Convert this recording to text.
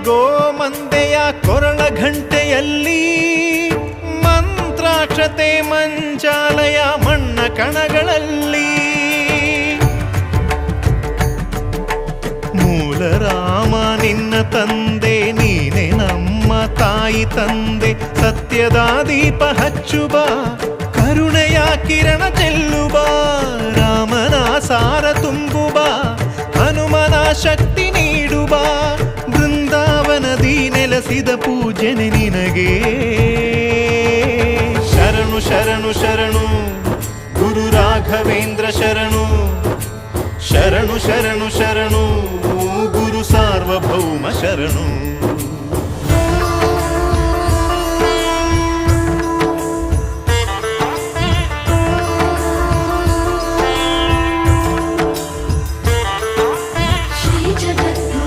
ಗೋಮಂದೆಯ ಕೊರಳ ಘಂಟೆಯಲ್ಲಿ ಮಂತ್ರಾಕ್ಷತೆ ಮಂಚಾಲಯ ಮಣ್ಣ ಕಣಗಳಲ್ಲಿ ಮೂಲ ರಾಮ ನಿನ್ನ ತಂದೆ ನೀನೆ ನಮ್ಮ ತಾಯಿ ತಂದೆ ಸತ್ಯದ ದೀಪ ಹಚ್ಚುಬ ಕರುಣೆಯ ಕಿರಣ ಚೆಲ್ಲುಬ ರಾಮನ ಸಾರ ತುಂಬುಬ ಹನುಮನ ಶಕ್ತಿ ನೀಡುಬ ಬೃಂದಾವನದಿ ನೆಲೆಸಿದ ಪೂಜನೆ ನಿನಗೆ ಶರಣು ಶರಣು ಶರಣು ಗುರು ರಾಘವೇಂದ್ರ ಶರಣು ಶರಣು ಶರಣು ಶರಣು ಗುರು ಸಾರ್ವಭೌಮ ಶರಣು